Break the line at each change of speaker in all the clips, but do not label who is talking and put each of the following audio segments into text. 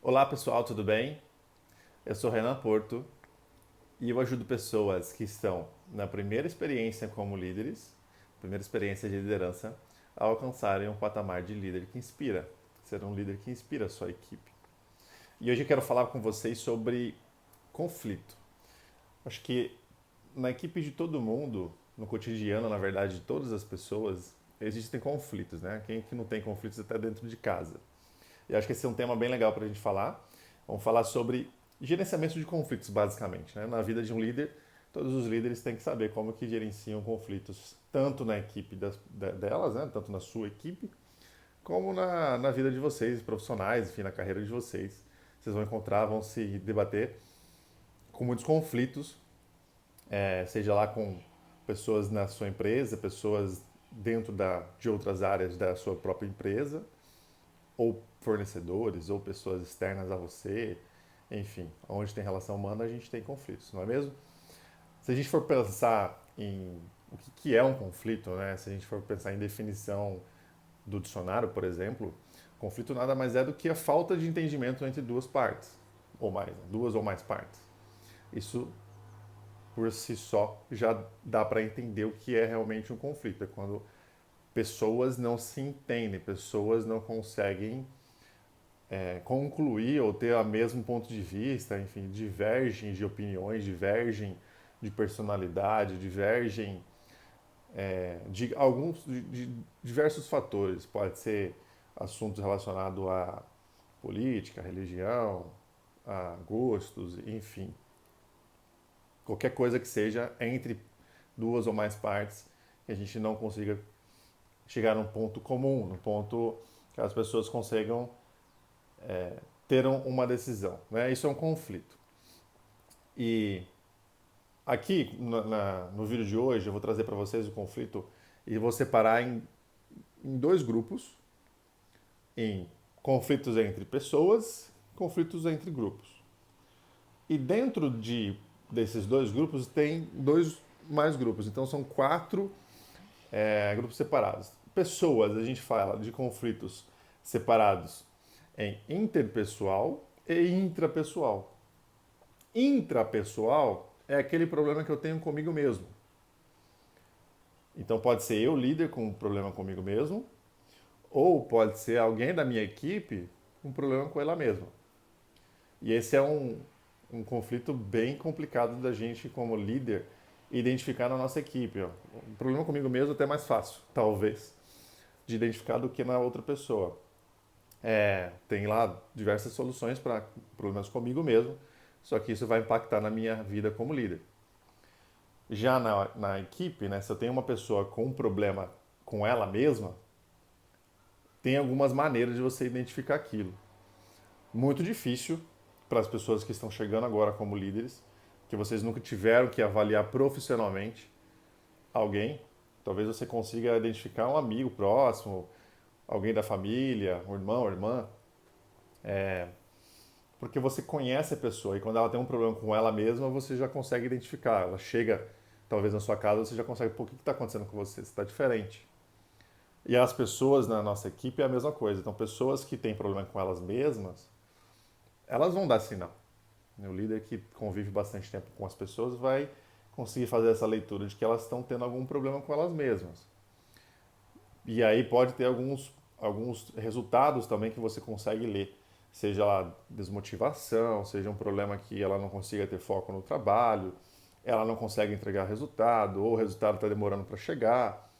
Olá pessoal, tudo bem? Eu sou Renan Porto e eu ajudo pessoas que estão na primeira experiência como líderes, primeira experiência de liderança, a alcançarem um patamar de líder que inspira, ser um líder que inspira a sua equipe. E hoje eu quero falar com vocês sobre conflito. Acho que na equipe de todo mundo, no cotidiano, na verdade, de todas as pessoas, existem conflitos, né? Quem que não tem conflitos até dentro de casa? E acho que esse é um tema bem legal para a gente falar. Vamos falar sobre gerenciamento de conflitos, basicamente. Né? Na vida de um líder, todos os líderes têm que saber como que gerenciam conflitos, tanto na equipe delas, né? Tanto na sua equipe, como na vida de vocês, profissionais, enfim, na carreira de vocês. Vocês vão encontrar, vão se debater com muitos conflitos, seja lá com pessoas na sua empresa, pessoas dentro de outras áreas da sua própria empresa, ou fornecedores, ou pessoas externas a você, enfim, onde tem relação humana a gente tem conflitos, não é mesmo? Se a gente for pensar em o que é um conflito, né? Se a gente for pensar em definição do dicionário, por exemplo, conflito nada mais é do que a falta de entendimento entre duas partes, ou mais, né? Duas ou mais partes. Isso por si só já dá para entender o que é realmente um conflito. É quando pessoas não se entendem, pessoas não conseguem concluir ou ter o mesmo ponto de vista, enfim, divergem de opiniões, divergem de personalidade, divergem de alguns de diversos fatores. Pode ser assuntos relacionados à política, à religião, a gostos, enfim, qualquer coisa que seja entre duas ou mais partes que a gente não consiga chegar num ponto comum, num ponto que as pessoas consigam ter uma decisão. Né? Isso é um conflito. E aqui no vídeo de hoje eu vou trazer para vocês o conflito e vou separar em dois grupos, em conflitos entre pessoas, conflitos entre grupos. E dentro desses dois grupos tem dois mais grupos, então são quatro grupos separados. Pessoas, a gente fala de conflitos separados em interpessoal e intrapessoal. Intrapessoal é aquele problema que eu tenho comigo mesmo. Então pode ser eu, líder, com um problema comigo mesmo, ou pode ser alguém da minha equipe com um problema com ela mesma. E esse é um conflito bem complicado da gente, como líder, identificar na nossa equipe. Ó. Um problema comigo mesmo é até mais fácil, talvez, de identificar do que na outra pessoa. Tem lá diversas soluções para problemas comigo mesmo, só que isso vai impactar na minha vida como líder. Já na equipe, né, se eu tenho uma pessoa com um problema com ela mesma, tem algumas maneiras de você identificar aquilo. Muito difícil para as pessoas que estão chegando agora como líderes, que vocês nunca tiveram que avaliar profissionalmente alguém. Talvez você consiga identificar um amigo próximo, alguém da família, um irmão, irmã, porque você conhece a pessoa e quando ela tem um problema com ela mesma, você já consegue identificar. Ela chega, talvez na sua casa, você já consegue, pô, o que está acontecendo com você? Você está diferente. E as pessoas na nossa equipe é a mesma coisa. Então, pessoas que têm problema com elas mesmas, elas vão dar sinal. O líder que convive bastante tempo com as pessoas vai conseguir fazer essa leitura de que elas estão tendo algum problema com elas mesmas. E aí pode ter alguns resultados também que você consegue ler. Seja lá desmotivação, seja um problema que ela não consiga ter foco no trabalho, ela não consegue entregar resultado, ou o resultado está demorando para chegar.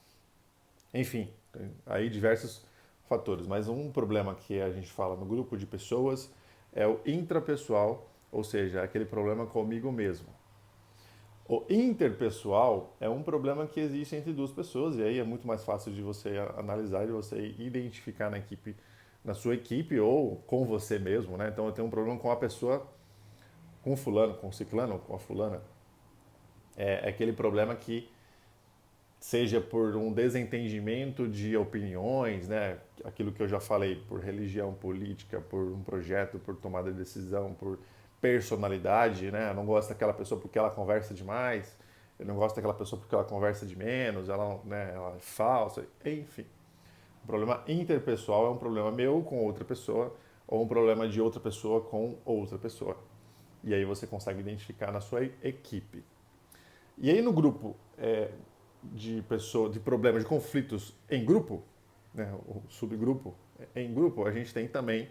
Enfim, tem aí diversos fatores. Mas um problema que a gente fala no grupo de pessoas é o intrapessoal, ou seja, aquele problema comigo mesmo. O interpessoal é um problema que existe entre duas pessoas e aí é muito mais fácil de você analisar, de você identificar na equipe, na sua equipe ou com você mesmo, né? Então eu tenho um problema com a pessoa, com o fulano, com o ciclano, com a fulana. É aquele problema que seja por um desentendimento de opiniões, né? Aquilo que eu já falei, por religião, política, por um projeto, por tomada de decisão, por personalidade, né? Eu não gosto daquela pessoa porque ela conversa demais, eu não gosto daquela pessoa porque ela conversa de menos, ela é falsa, enfim. O problema interpessoal é um problema meu com outra pessoa, ou um problema de outra pessoa com outra pessoa. E aí você consegue identificar na sua equipe. E aí no grupo de pessoas, de problemas, de conflitos em grupo, né, o subgrupo em grupo, a gente tem também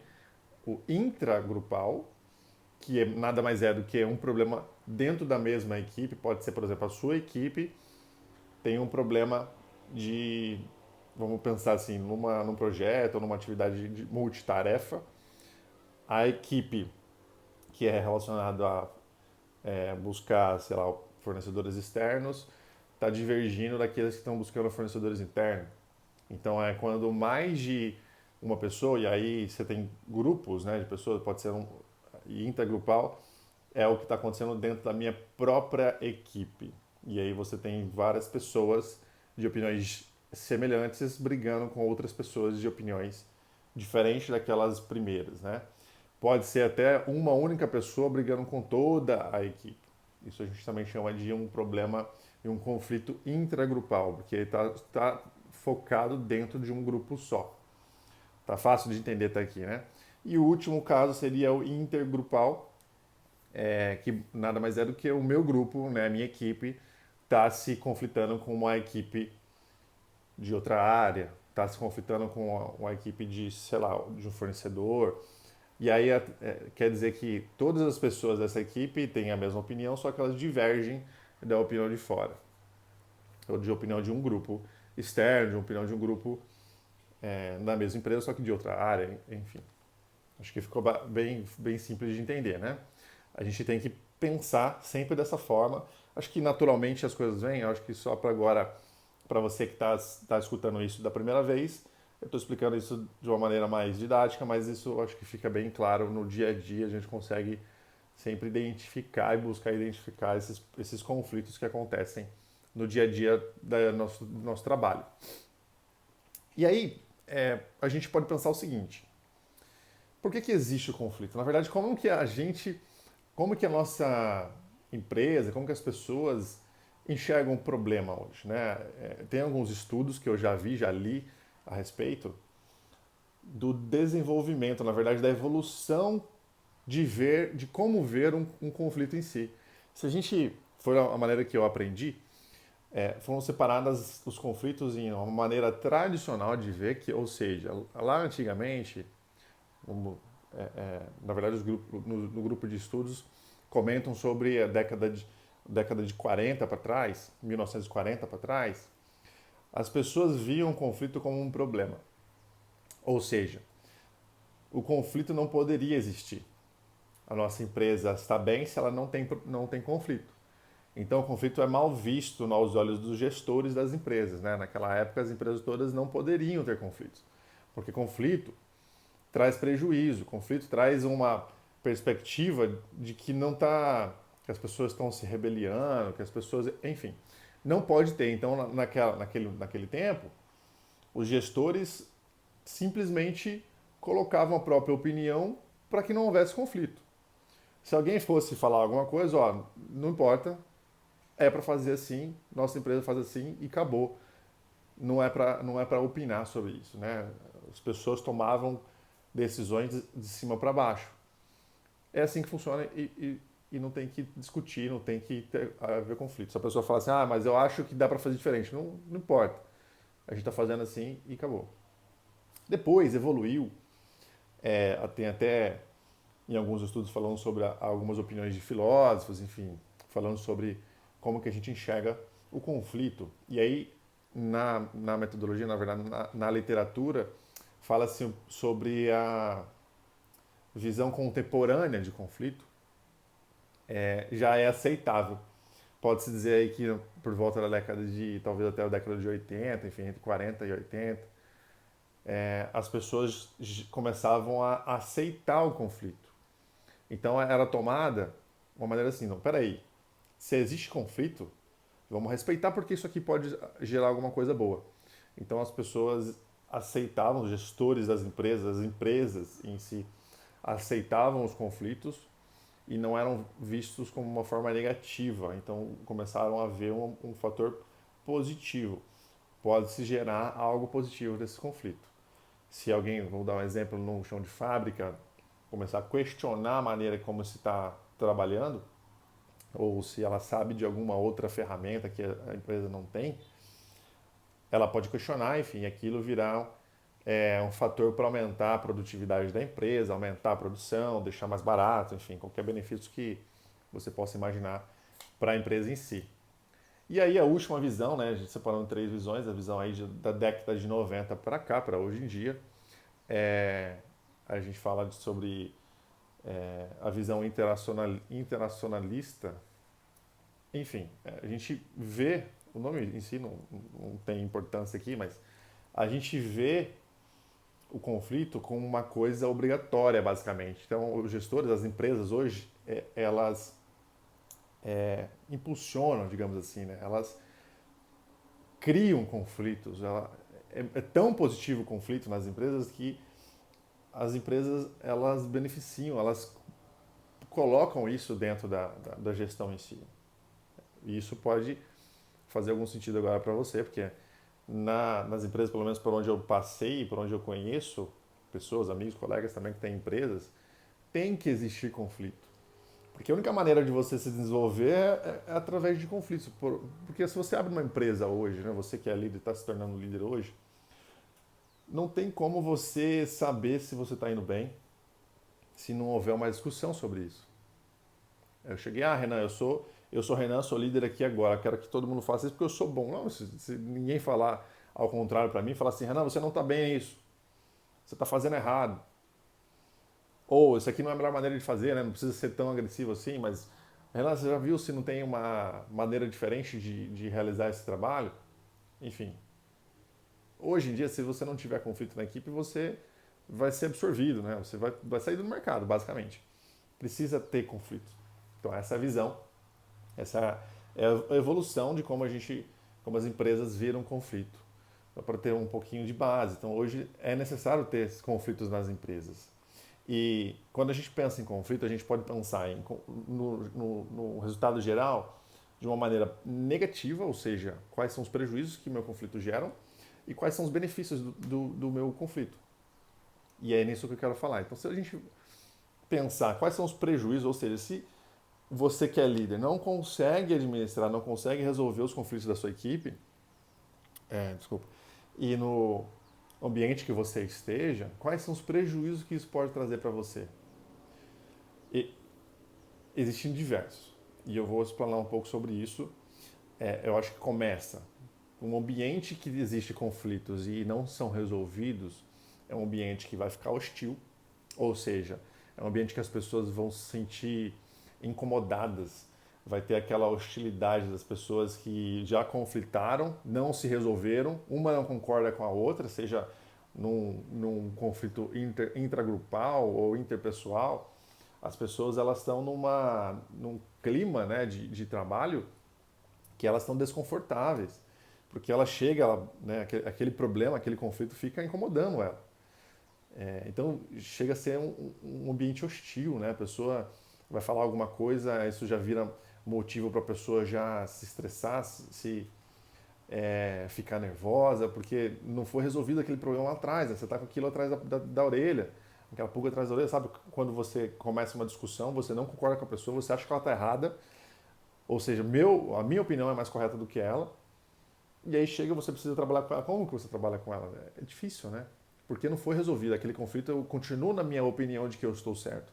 o intragrupal, que nada mais é do que um problema dentro da mesma equipe. Pode ser, por exemplo, a sua equipe tem um problema de, vamos pensar assim, num projeto ou numa atividade de multitarefa, a equipe que é relacionada a buscar, sei lá, fornecedores externos, está divergindo daqueles que estão buscando fornecedores internos. Então é quando mais de uma pessoa, e aí você tem grupos, né, de pessoas, pode ser intergrupal, é o que está acontecendo dentro da minha própria equipe. E aí você tem várias pessoas de opiniões semelhantes brigando com outras pessoas de opiniões diferentes daquelas primeiras, né? Pode ser até uma única pessoa brigando com toda a equipe. Isso a gente também chama de um problema e um conflito intragrupal, porque ele está focado dentro de um grupo só. Tá fácil de entender até aqui, né? E o último caso seria o intergrupal, que nada mais é do que o meu grupo, né, a minha equipe, está se conflitando com uma equipe de outra área, está se conflitando com uma equipe de, sei lá, de um fornecedor. E aí quer dizer que todas as pessoas dessa equipe têm a mesma opinião, só que elas divergem da opinião de fora, ou de opinião de um grupo externo, de opinião de um grupo na mesma empresa, só que de outra área, enfim. Acho que ficou bem simples de entender, né? A gente tem que pensar sempre dessa forma. Acho que naturalmente as coisas vêm. Acho que só para agora, para você que está escutando isso da primeira vez, eu estou explicando isso de uma maneira mais didática, mas isso acho que fica bem claro no dia a dia. A gente consegue sempre identificar e buscar identificar esses conflitos que acontecem no dia a dia do nosso trabalho. E aí, a gente pode pensar o seguinte: por que existe o conflito? Na verdade, como que a nossa empresa, como que as pessoas enxergam o problema hoje, né? Tem alguns estudos que eu já li a respeito do desenvolvimento, na verdade, da evolução de como ver um conflito em si. Se a gente for a maneira que eu aprendi, foram separados os conflitos em uma maneira tradicional de ver, que, ou seja, lá antigamente, na verdade, no grupo de estudos comentam sobre a década de 40 para trás, 1940 para trás, as pessoas viam o conflito como um problema. Ou seja, o conflito não poderia existir. A nossa empresa está bem se ela não tem conflito. Então, o conflito é mal visto aos olhos dos gestores das empresas, né? Naquela época, as empresas todas não poderiam ter conflitos, porque conflito traz prejuízo, conflito traz uma perspectiva de que não tá, que as pessoas estão se rebeliando, que as pessoas, enfim, não pode ter. Então, naquele tempo, os gestores simplesmente colocavam a própria opinião para que não houvesse conflito. Se alguém fosse falar alguma coisa, ó, não importa, é para fazer assim, nossa empresa faz assim e acabou. Não é para opinar sobre isso, né? As pessoas tomavam decisões de cima para baixo. É assim que funciona e não tem que discutir, não tem que haver conflito. Se a pessoa fala assim, ah, mas eu acho que dá para fazer diferente, não importa. A gente está fazendo assim e acabou. Depois evoluiu, tem até em alguns estudos falando sobre algumas opiniões de filósofos, enfim, falando sobre como que a gente enxerga o conflito. E aí, na metodologia, na verdade, na literatura, fala-se sobre a visão contemporânea de conflito, já é aceitável. Pode-se dizer aí que por volta da década de, talvez até a década de 80, enfim, entre 40 e 80, as pessoas começavam a aceitar o conflito. Então era tomada uma maneira assim, não, peraí, se existe conflito, vamos respeitar porque isso aqui pode gerar alguma coisa boa. Então as pessoas aceitavam, os gestores das empresas, as empresas em si, aceitavam os conflitos e não eram vistos como uma forma negativa. Então começaram a ver um fator positivo. Pode-se gerar algo positivo desse conflito. Se alguém, vou dar um exemplo, num chão de fábrica, começar a questionar a maneira como se está trabalhando, ou se ela sabe de alguma outra ferramenta que a empresa não tem, ela pode questionar, enfim, aquilo virar um fator para aumentar a produtividade da empresa, aumentar a produção, deixar mais barato, enfim, qualquer benefício que você possa imaginar para a empresa em si. E aí a última visão, né, a gente separando três visões, a visão aí da década de 90 para cá, para hoje em dia, a gente fala sobre a visão internacionalista. Enfim, a gente vê, o nome em si não tem importância aqui, mas a gente vê o conflito como uma coisa obrigatória, basicamente. Então, os gestores, as empresas hoje, elas impulsionam, digamos assim, né? Elas criam conflitos. É tão positivo o conflito nas empresas que as empresas elas beneficiam, elas colocam isso dentro da gestão em si. E isso pode fazer algum sentido agora para você, porque nas empresas, pelo menos por onde eu passei, por onde eu conheço pessoas, amigos, colegas também que têm empresas, tem que existir conflito. Porque a única maneira de você se desenvolver é através de conflitos. Porque se você abre uma empresa hoje, né, você que é líder, está se tornando líder hoje, não tem como você saber se você está indo bem se não houver uma discussão sobre isso. Eu cheguei, Renan, eu sou Renan, sou líder aqui agora, quero que todo mundo faça isso porque eu sou bom. Não, se ninguém falar ao contrário para mim, falar assim, Renan, você não está bem nisso, você está fazendo errado. Ou, isso aqui não é a melhor maneira de fazer, né? Não precisa ser tão agressivo assim, mas, Renan, você já viu se não tem uma maneira diferente de realizar esse trabalho? Enfim, hoje em dia, se você não tiver conflito na equipe, você vai ser absorvido, né? Você vai sair do mercado, basicamente. Precisa ter conflito. Então, essa é a visão. Essa é a evolução de como as empresas viram conflito. Para ter um pouquinho de base. Então, hoje é necessário ter conflitos nas empresas. E quando a gente pensa em conflito, a gente pode pensar no resultado geral de uma maneira negativa, ou seja, quais são os prejuízos que meu conflito geram e quais são os benefícios do meu conflito. E é nisso que eu quero falar. Então, se a gente pensar quais são os prejuízos, ou seja, se você que é líder não consegue administrar, não consegue resolver os conflitos da sua equipe, desculpa, e no ambiente que você esteja, quais são os prejuízos que isso pode trazer para você? E existem diversos. E eu vou explanar um pouco sobre isso. Eu acho que começa um ambiente que existe conflitos e não são resolvidos é um ambiente que vai ficar hostil, ou seja, é um ambiente que as pessoas vão se sentir incomodadas, vai ter aquela hostilidade das pessoas que já conflitaram, não se resolveram, uma não concorda com a outra, seja num conflito intragrupal ou interpessoal, as pessoas elas estão num clima, né, de trabalho que elas estão desconfortáveis, porque ela chega, né, aquele problema, aquele conflito fica incomodando ela. Então chega a ser um ambiente hostil, né? A pessoa vai falar alguma coisa, isso já vira motivo para a pessoa já se estressar, ficar nervosa, porque não foi resolvido aquele problema lá atrás, né? Você está com aquilo atrás da orelha, aquela pulga atrás da orelha, sabe? Quando você começa uma discussão, você não concorda com a pessoa, você acha que ela está errada, ou seja, a minha opinião é mais correta do que ela, e aí chega, você precisa trabalhar com ela. Como que você trabalha com ela? É difícil, né? Porque não foi resolvido aquele conflito, eu continuo na minha opinião de que eu estou certo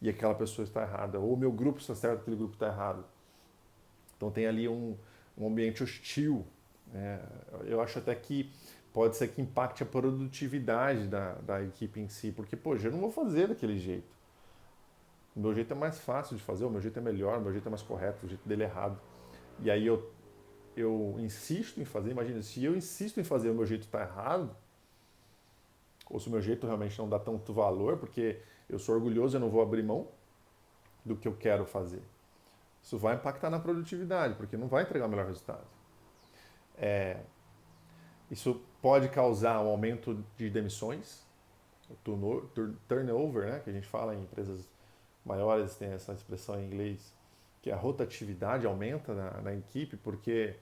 e aquela pessoa está errada, ou o meu grupo está certo, aquele grupo está errado. Então tem ali um ambiente hostil. Eu acho até que pode ser que impacte a produtividade da equipe em si, porque, poxa, eu não vou fazer daquele jeito. O meu jeito é mais fácil de fazer, o meu jeito é melhor, o meu jeito é mais correto, o jeito dele é errado. E aí eu insisto em fazer, imagina, se eu insisto em fazer o meu jeito está errado, ou se o meu jeito realmente não dá tanto valor, porque eu sou orgulhoso e eu não vou abrir mão do que eu quero fazer. Isso vai impactar na produtividade, porque não vai entregar o melhor resultado. Isso pode causar um aumento de demissões, o turnover, né, que a gente fala em empresas maiores, tem essa expressão em inglês, que a rotatividade aumenta na equipe, porque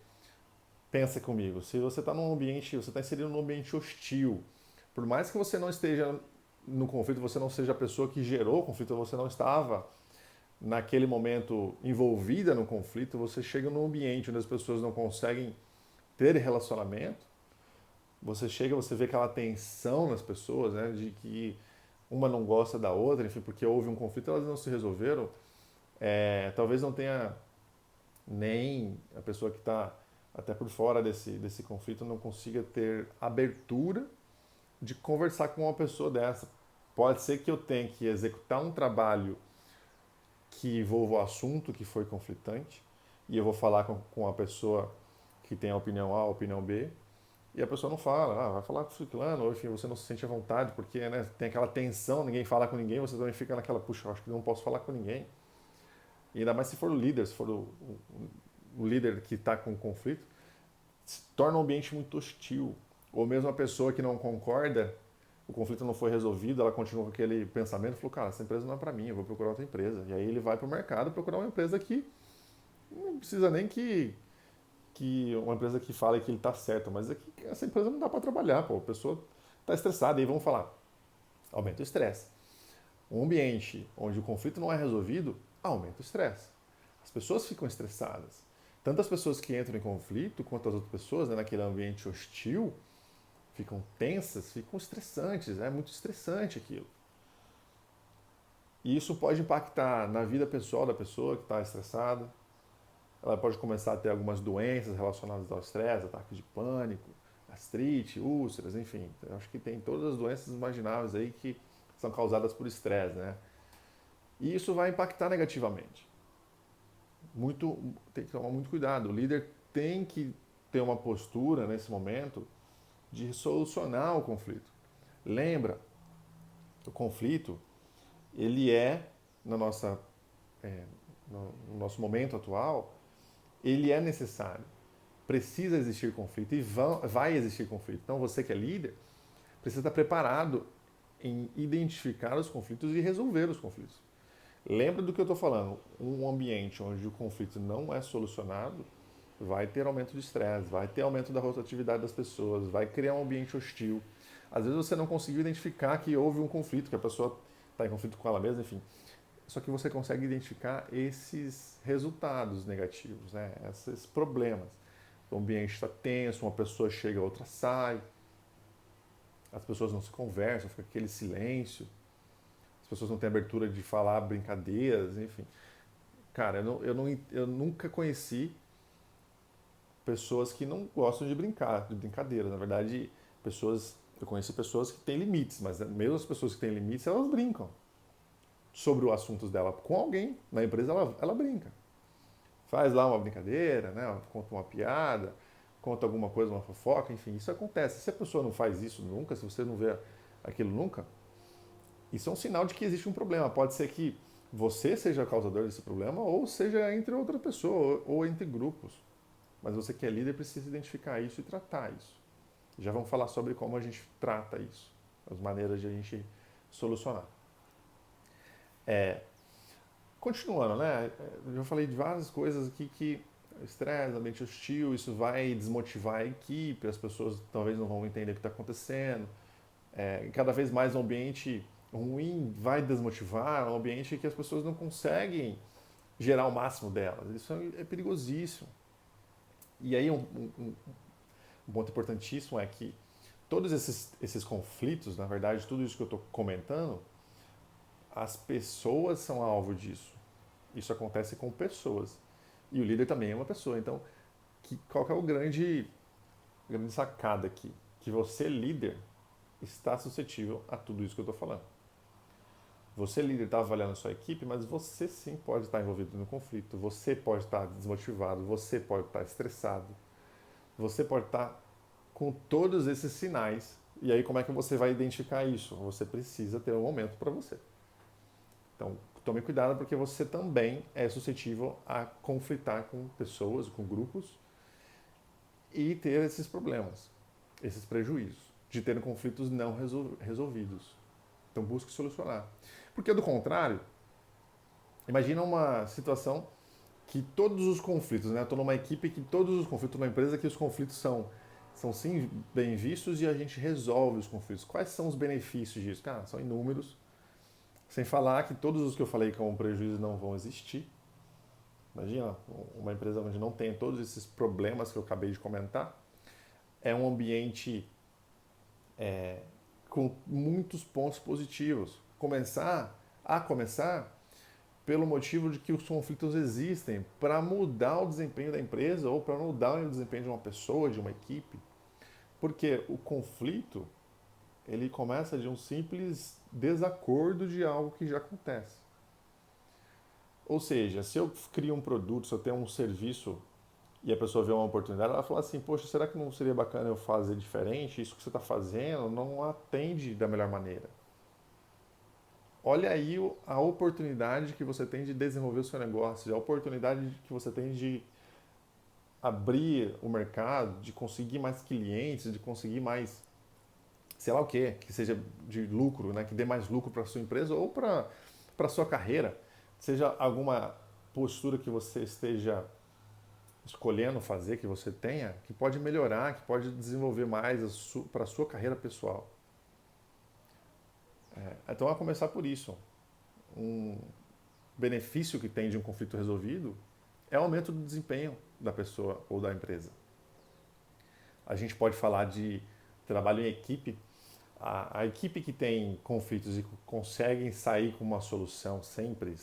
pensa comigo, se você está num ambiente, você está inserido num ambiente hostil, por mais que você não esteja no conflito você não seja a pessoa que gerou o conflito, você não estava naquele momento envolvida no conflito, você chega num ambiente onde as pessoas não conseguem ter relacionamento, você chega, você vê aquela tensão nas pessoas, né, de que uma não gosta da outra, enfim, porque houve um conflito, elas não se resolveram, talvez não tenha nem a pessoa que está até por fora desse conflito não consiga ter abertura de conversar com uma pessoa dessa. Pode ser que eu tenha que executar um trabalho que envolva o assunto que foi conflitante, e eu vou falar com a pessoa que tem a opinião A, a opinião B, e a pessoa não fala, vai falar com o ciclano, ou enfim, você não se sente à vontade, porque né, tem aquela tensão, ninguém fala com ninguém, você também fica naquela, puxa, eu acho que não posso falar com ninguém. E ainda mais se for o líder, se for o líder que está com conflito, se torna um ambiente muito hostil. Ou mesmo a pessoa que não concorda, o conflito não foi resolvido, ela continua com aquele pensamento, falou, cara, essa empresa não é para mim, eu vou procurar outra empresa. E aí ele vai para o mercado procurar uma empresa que não precisa nem que uma empresa que fale que ele está certo, mas é que essa empresa não dá para trabalhar, pô, a pessoa está estressada, e aí vamos falar, aumenta o estresse. Um ambiente onde o conflito não é resolvido, aumenta o estresse. As pessoas ficam estressadas. Tanto as pessoas que entram em conflito, quanto as outras pessoas, né, naquele ambiente hostil, ficam tensas, ficam estressantes, é muito estressante aquilo. E isso pode impactar na vida pessoal da pessoa que está estressada. Ela pode começar a ter algumas doenças relacionadas ao estresse, ataques de pânico, gastrite, úlceras, enfim. Eu acho que tem todas as doenças imagináveis aí que são causadas por estresse, né? E isso vai impactar negativamente. Tem que tomar muito cuidado. O líder tem que ter uma postura nesse momento de solucionar o conflito. Lembra, o conflito, ele na nossa, no nosso momento atual, ele é necessário. Precisa existir conflito e vai existir conflito. Então você que é líder, precisa estar preparado em identificar os conflitos e resolver os conflitos. Lembra do que eu estou falando, um ambiente onde o conflito não é solucionado, vai ter aumento de estresse, vai ter aumento da rotatividade das pessoas, vai criar um ambiente hostil. Às vezes você não conseguiu identificar que houve um conflito, que a pessoa está em conflito com ela mesma, enfim. Só que você consegue identificar esses resultados negativos, né? Esses problemas. O ambiente está tenso, uma pessoa chega, a outra sai, as pessoas não se conversam, fica aquele silêncio, as pessoas não têm abertura de falar brincadeiras, enfim. Cara, eu nunca conheci pessoas que não gostam de brincar, de brincadeira. Na verdade, eu conheci pessoas que têm limites, mas mesmo as pessoas que têm limites, elas brincam sobre os assuntos dela. Com alguém na empresa, ela brinca. Faz lá uma brincadeira, né? Conta uma piada, conta alguma coisa, uma fofoca, enfim, isso acontece. Se a pessoa não faz isso nunca, se você não vê aquilo nunca, isso é um sinal de que existe um problema. Pode ser que você seja o causador desse problema, ou seja entre outra pessoa, ou entre grupos. Mas você que é líder precisa identificar isso e tratar isso. Já vamos falar sobre como a gente trata isso, as maneiras de a gente solucionar. Continuando, né? Eu já falei de várias coisas aqui que estresse, ambiente hostil, isso vai desmotivar a equipe, as pessoas talvez não vão entender o que está acontecendo. Cada vez mais um ambiente ruim vai desmotivar, um ambiente que as pessoas não conseguem gerar o máximo delas. Isso é perigosíssimo. E aí um ponto importantíssimo é que todos esses conflitos, na verdade, tudo isso que eu estou comentando, as pessoas são alvo disso. Isso acontece com pessoas. E o líder também é uma pessoa. Então, qual que é o grande sacada aqui? Que você, líder, está suscetível a tudo isso que eu estou falando. Você, líder, está avaliando a sua equipe, mas você sim pode estar envolvido no conflito. Você pode estar desmotivado, você pode estar estressado. Você pode estar com todos esses sinais. E aí, como é que você vai identificar isso? Você precisa ter um momento para você. Então, tome cuidado porque você também é suscetível a conflitar com pessoas, com grupos e ter esses problemas, esses prejuízos, de ter conflitos não resolvidos. Então, busque solucionar. Porque, do contrário, imagina uma situação que todos os conflitos, né? Estou numa equipe que todos os conflitos, numa empresa que os conflitos são são sim bem vistos e a gente resolve os conflitos. Quais são os benefícios disso? Cara, são inúmeros. Sem falar que todos os que eu falei como prejuízo não vão existir. Imagina uma empresa onde não tem todos esses problemas que eu acabei de comentar. É um ambiente com muitos pontos positivos. Começar pelo motivo de que os conflitos existem para mudar o desempenho da empresa ou para mudar o desempenho de uma pessoa, de uma equipe. Porque o conflito, ele começa de um simples desacordo de algo que já acontece. Ou seja, se eu crio um produto, se eu tenho um serviço e a pessoa vê uma oportunidade, ela fala assim, poxa, será que não seria bacana eu fazer diferente? Isso que você está fazendo não atende da melhor maneira. Olha aí a oportunidade que você tem de desenvolver o seu negócio, a oportunidade que você tem de abrir o mercado, de conseguir mais clientes, de conseguir mais, sei lá o que seja de lucro, né, que dê mais lucro para sua empresa ou para a sua carreira, seja alguma postura que você esteja escolhendo fazer, que você tenha, que pode melhorar, que pode desenvolver mais para a sua carreira pessoal. Então, a começar por isso. Um benefício que tem de um conflito resolvido é o aumento do desempenho da pessoa ou da empresa. A gente pode falar de trabalho em equipe. A equipe que tem conflitos e conseguem sair com uma solução sempre,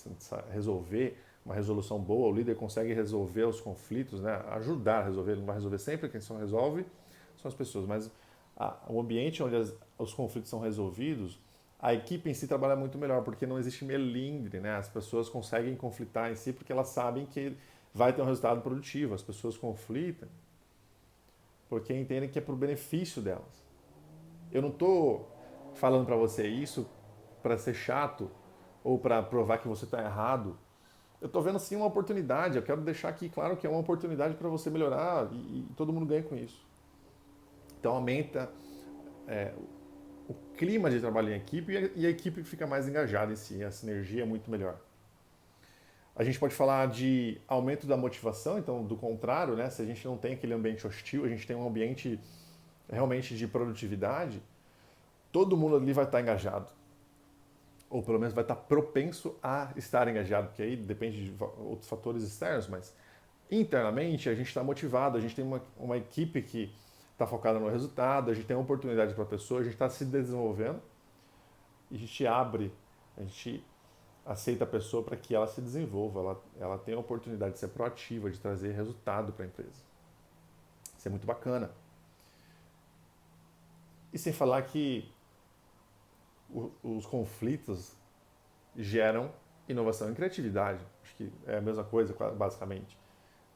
resolver uma resolução boa, o líder consegue resolver os conflitos, né? Ajudar a resolver, ele não vai resolver sempre, quem só resolve são as pessoas, mas o ambiente onde os conflitos são resolvidos, a equipe em si trabalha muito melhor, porque não existe melindre, né? As pessoas conseguem conflitar em si porque elas sabem que vai ter um resultado produtivo. As pessoas conflitam porque entendem que é para o benefício delas. Eu não estou falando para você isso para ser chato ou para provar que você está errado. Eu estou vendo sim uma oportunidade. Eu quero deixar aqui claro que é uma oportunidade para você melhorar e todo mundo ganha com isso. Então aumenta o clima de trabalho em equipe e a equipe fica mais engajada em si. A sinergia é muito melhor. A gente pode falar de aumento da motivação, então do contrário, né? Se a gente não tem aquele ambiente hostil, a gente tem um ambiente realmente de produtividade, todo mundo ali vai estar engajado. Ou pelo menos vai estar propenso a estar engajado, porque aí depende de outros fatores externos, mas internamente a gente está motivado, a gente tem uma equipe que está focada no resultado, a gente tem uma oportunidade para a pessoa, a gente está se desenvolvendo e a gente abre, a gente aceita a pessoa para que ela se desenvolva, ela tenha a oportunidade de ser proativa, de trazer resultado para a empresa. Isso é muito bacana. E sem falar que os conflitos geram inovação e criatividade. Acho que é a mesma coisa, basicamente.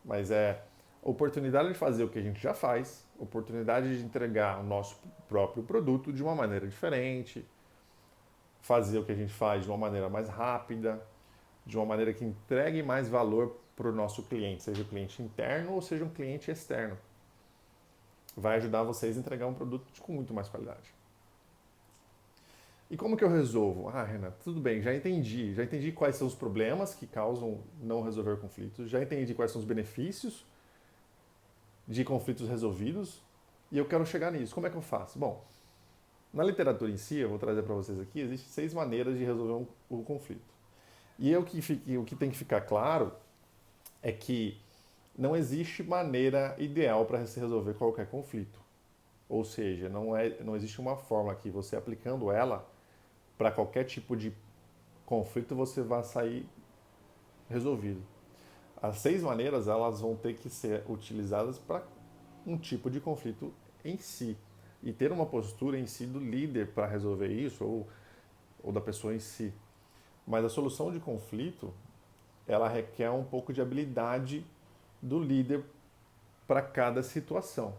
Mas é oportunidade de fazer o que a gente já faz, oportunidade de entregar o nosso próprio produto de uma maneira diferente, fazer o que a gente faz de uma maneira mais rápida, de uma maneira que entregue mais valor para o nosso cliente, seja o cliente interno ou seja um cliente externo. Vai ajudar vocês a entregar um produto com muito mais qualidade. E como que eu resolvo? Ah, Renato, tudo bem, já entendi quais são os problemas que causam não resolver conflitos, já entendi quais são os benefícios de conflitos resolvidos e eu quero chegar nisso. Como é que eu faço? Bom, na literatura em si, eu vou trazer para vocês aqui, existem 6 maneiras de resolver um conflito. E o que tem que ficar claro é que não existe maneira ideal para se resolver qualquer conflito. Ou seja, não existe uma fórmula que você aplicando ela para qualquer tipo de conflito você vai sair resolvido. As 6 maneiras elas vão ter que ser utilizadas para um tipo de conflito em si e ter uma postura em si do líder para resolver isso ou da pessoa em si. Mas a solução de conflito ela requer um pouco de habilidade do líder para cada situação.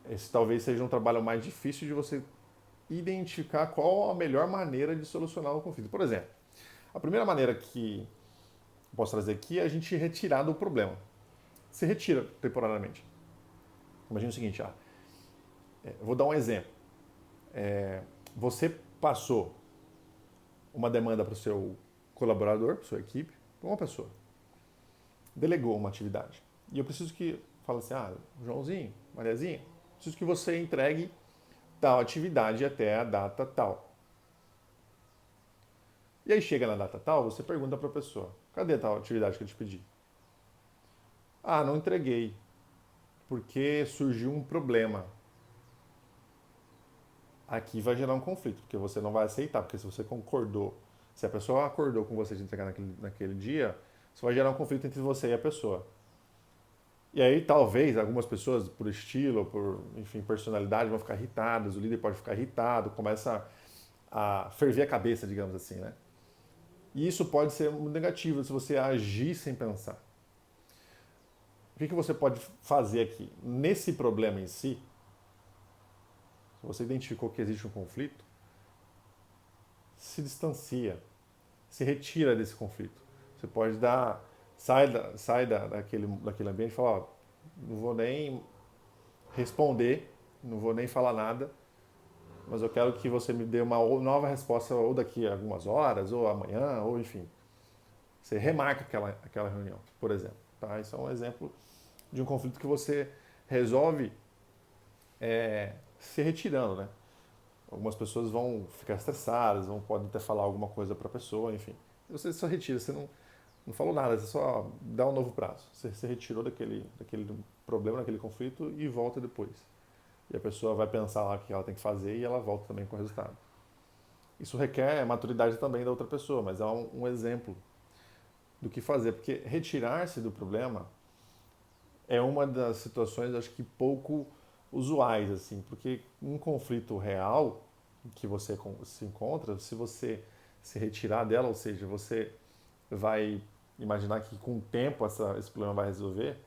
Esse talvez seja um trabalho mais difícil de você identificar qual a melhor maneira de solucionar o conflito. Por exemplo, a primeira maneira que eu posso trazer aqui é a gente retirar do problema. Se retira temporariamente. Imagina o seguinte, eu vou dar um exemplo. Você passou uma demanda para o seu colaborador, para a sua equipe, para uma pessoa. Delegou uma atividade. E eu preciso que fala assim, Joãozinho, Mariazinha, preciso que você entregue tal atividade até a data tal. E aí chega na data tal, você pergunta para a pessoa, cadê tal atividade que eu te pedi? Não entreguei, porque surgiu um problema. Aqui vai gerar um conflito, porque você não vai aceitar, porque se você concordou, se a pessoa acordou com você de entregar naquele dia, isso vai gerar um conflito entre você e a pessoa. E aí talvez algumas pessoas, por estilo, por, enfim, personalidade, vão ficar irritadas, o líder pode ficar irritado, começa a ferver a cabeça, digamos assim, né? E isso pode ser muito negativo se você agir sem pensar. O que você pode fazer aqui? Nesse problema em si, se você identificou que existe um conflito, se distancia, se retira desse conflito. Você pode daquele ambiente e falar, não vou nem responder, não vou nem falar nada, mas eu quero que você me dê uma nova resposta ou daqui a algumas horas, ou amanhã, ou enfim. Você remarca aquela reunião, por exemplo. Tá? Isso é um exemplo de um conflito que você resolve se retirando, né? Algumas pessoas vão ficar estressadas, podem até falar alguma coisa para a pessoa, enfim. Você só retira, você não falou nada, você só dá um novo prazo. Você se retirou daquele problema, daquele conflito e volta depois. E a pessoa vai pensar lá o que ela tem que fazer e ela volta também com o resultado. Isso requer maturidade também da outra pessoa, mas é um exemplo do que fazer, porque retirar-se do problema é uma das situações, acho que pouco usuais, assim, porque um conflito real que você se encontra, se você se retirar dela, ou seja, você vai imaginar que com o tempo esse problema vai resolver,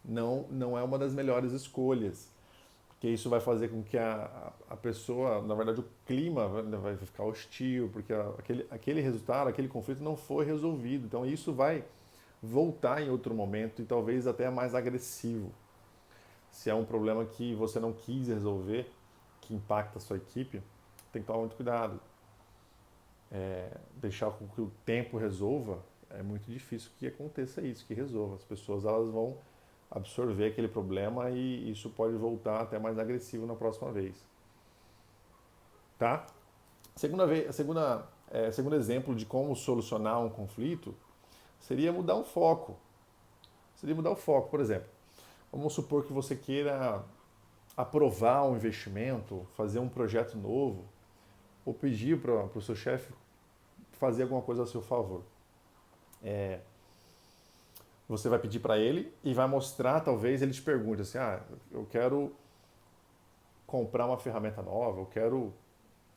não é uma das melhores escolhas, porque isso vai fazer com que a pessoa, na verdade, o clima vai ficar hostil, porque aquele resultado, aquele conflito não foi resolvido. Então isso vai voltar em outro momento e talvez até mais agressivo. Se é um problema que você não quis resolver, que impacta a sua equipe, tem que tomar muito cuidado. Deixar com que o tempo resolva, é muito difícil que aconteça isso, que resolva. As pessoas elas vão absorver aquele problema e isso pode voltar até mais agressivo na próxima vez. Tá? Segundo exemplo de como solucionar um conflito seria mudar o foco. Seria mudar o foco, por exemplo. Vamos supor que você queira aprovar um investimento, fazer um projeto novo, ou pedir para o seu chefe fazer alguma coisa a seu favor. Você vai pedir para ele e vai mostrar, talvez ele te pergunte assim, eu quero comprar uma ferramenta nova, eu quero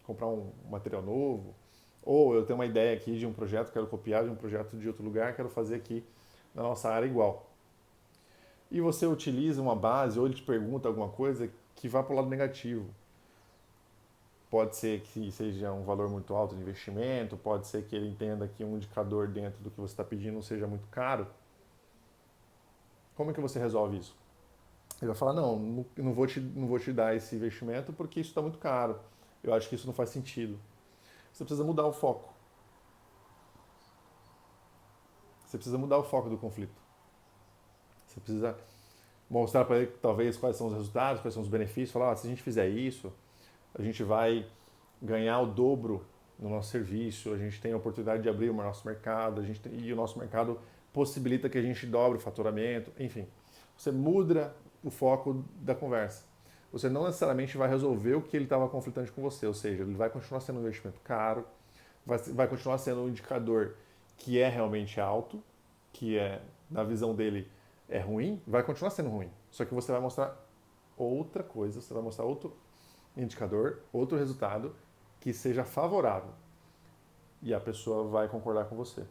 comprar um material novo, ou eu tenho uma ideia aqui de um projeto, quero copiar de um projeto de outro lugar, quero fazer aqui na nossa área igual. E você utiliza uma base ou ele te pergunta alguma coisa que vá para o lado negativo. Pode ser que seja um valor muito alto de investimento, pode ser que ele entenda que um indicador dentro do que você está pedindo não seja muito caro. Como é que você resolve isso? Ele vai falar, não vou te dar esse investimento porque isso está muito caro. Eu acho que isso não faz sentido. Você precisa mudar o foco. Você precisa mudar o foco do conflito. Você precisa mostrar para ele talvez quais são os resultados, quais são os benefícios. Falar, se a gente fizer isso, a gente vai ganhar o dobro no nosso serviço, a gente tem a oportunidade de abrir o nosso mercado, e o nosso mercado possibilita que a gente dobre o faturamento, enfim. Você muda o foco da conversa. Você não necessariamente vai resolver o que ele estava conflitante com você, ou seja, ele vai continuar sendo um investimento caro, vai continuar sendo um indicador que é realmente alto, que na visão dele é ruim, vai continuar sendo ruim. Só que você vai mostrar outra coisa, você vai mostrar outro indicador, outro resultado que seja favorável. E a pessoa vai concordar com você.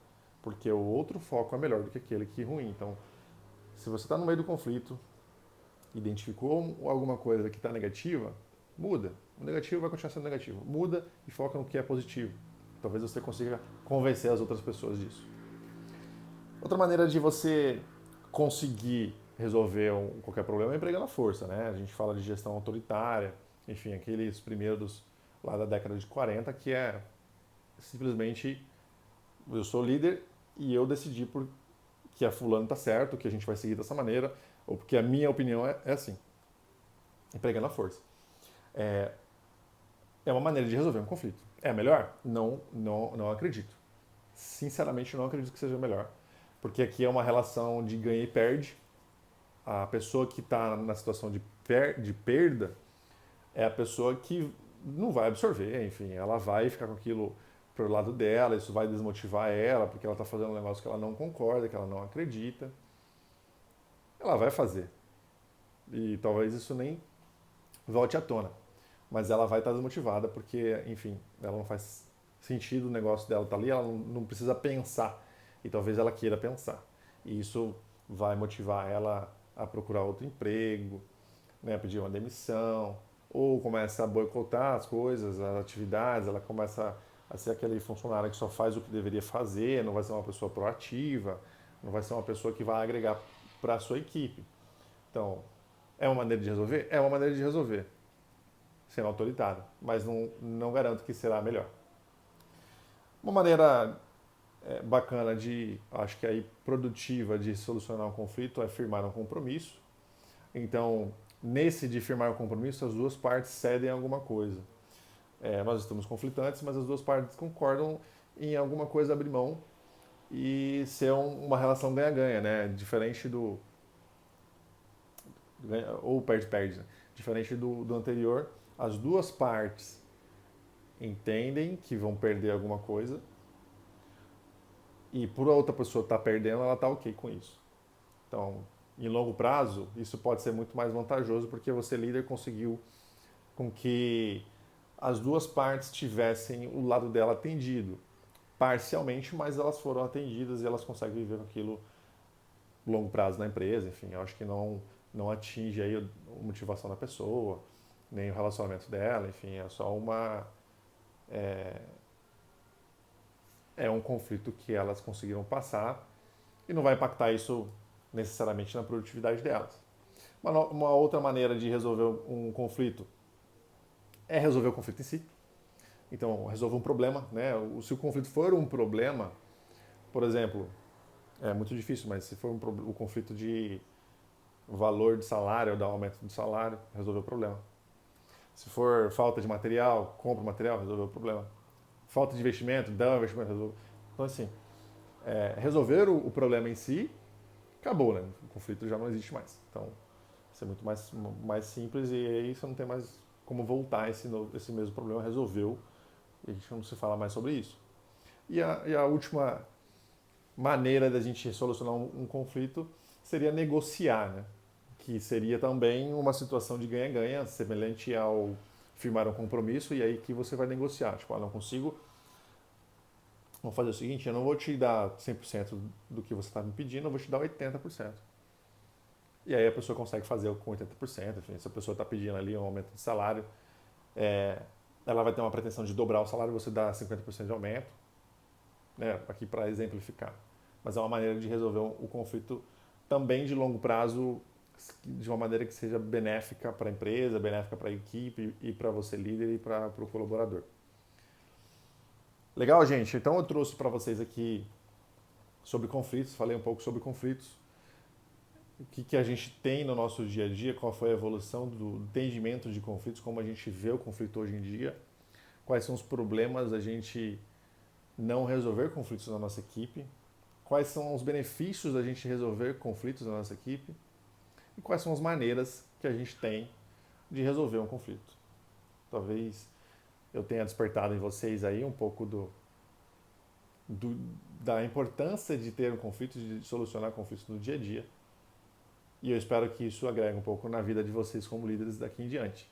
Porque o outro foco é melhor do que aquele que é ruim. Então, se você está no meio do conflito, identificou alguma coisa que está negativa, muda. O negativo vai continuar sendo negativo. Muda e foca no que é positivo. Talvez você consiga convencer as outras pessoas disso. Outra maneira de você conseguir resolver qualquer problema é empregando a força, né? A gente fala de gestão autoritária, enfim, aqueles primeiros lá da década de 40, que é simplesmente eu sou líder e eu decidi que a fulano está certo, que a gente vai seguir dessa maneira, ou porque a minha opinião é assim, empregando a força. É uma maneira de resolver um conflito. É melhor? Não acredito. Sinceramente, não acredito que seja melhor. Porque aqui é uma relação de ganha e perde. A pessoa que está na situação de perda é a pessoa que não vai absorver, enfim, ela vai ficar com aquilo pro lado dela, isso vai desmotivar ela, porque ela está fazendo um negócio que ela não concorda, que ela não acredita. Ela vai fazer. E talvez isso nem volte à tona. Mas ela vai estar desmotivada porque, enfim, ela não faz sentido o negócio dela estar ali, ela não precisa pensar. E talvez ela queira pensar. E isso vai motivar ela a procurar outro emprego, né, pedir uma demissão, ou começa a boicotar as coisas, as atividades, ela começa a ser aquele funcionário que só faz o que deveria fazer, não vai ser uma pessoa proativa, não vai ser uma pessoa que vai agregar para a sua equipe. Então, é uma maneira de resolver? É uma maneira de resolver, sendo autoritário, mas não garanto que será a melhor. Uma maneira bacana de, acho que aí produtiva de solucionar um conflito é firmar um compromisso. Então, nesse de firmar um compromisso, as duas partes cedem alguma coisa. Nós estamos conflitantes, mas as duas partes concordam em alguma coisa abrir mão e ser uma relação ganha-ganha, né? Diferente do ou perde-perde, né? Diferente do anterior, as duas partes entendem que vão perder alguma coisa e por a outra pessoa estar perdendo, ela está ok com isso. Então, em longo prazo, isso pode ser muito mais vantajoso porque você, líder, conseguiu com que as duas partes tivessem o lado dela atendido. Parcialmente, mas elas foram atendidas e elas conseguem viver com aquilo longo prazo na empresa. Enfim, eu acho que não atinge aí a motivação da pessoa, nem o relacionamento dela. Enfim, é só é um conflito que elas conseguiram passar e não vai impactar isso necessariamente na produtividade delas. Uma outra maneira de resolver um conflito é resolver o conflito em si. Então, resolver um problema, né? Se o conflito for um problema, por exemplo, é muito difícil, mas se for o conflito de valor de salário, ou dar aumento do salário, resolver o problema. Se for falta de material, compra o material, resolver o problema. Falta de investimento, dá um investimento, resolver. Então, assim, resolver o problema em si, acabou, né? O conflito já não existe mais. Então, isso é muito mais simples e aí você não tem mais como voltar esse mesmo problema, resolveu, e a gente não se fala mais sobre isso. E a última maneira da gente solucionar um conflito seria negociar, né? Que seria também uma situação de ganha-ganha, semelhante ao firmar um compromisso e aí que você vai negociar. Tipo, não consigo, vamos fazer o seguinte, eu não vou te dar 100% do que você está me pedindo, eu vou te dar 80%. E aí a pessoa consegue fazer com 80%, enfim, se a pessoa está pedindo ali um aumento de salário, ela vai ter uma pretensão de dobrar o salário, você dá 50% de aumento, né, aqui para exemplificar. Mas é uma maneira de resolver o conflito também de longo prazo, de uma maneira que seja benéfica para a empresa, benéfica para a equipe e para você, líder, e para o colaborador. Legal, gente? Então eu trouxe para vocês aqui sobre conflitos, falei um pouco sobre conflitos, o que a gente tem no nosso dia a dia, qual foi a evolução do entendimento de conflitos, como a gente vê o conflito hoje em dia, quais são os problemas da gente não resolver conflitos na nossa equipe, quais são os benefícios da gente resolver conflitos na nossa equipe e quais são as maneiras que a gente tem de resolver um conflito. Talvez eu tenha despertado em vocês aí um pouco da importância de ter um conflito, de solucionar conflitos no dia a dia. E eu espero que isso agregue um pouco na vida de vocês como líderes daqui em diante.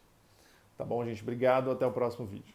Tá bom, gente? Obrigado, até o próximo vídeo.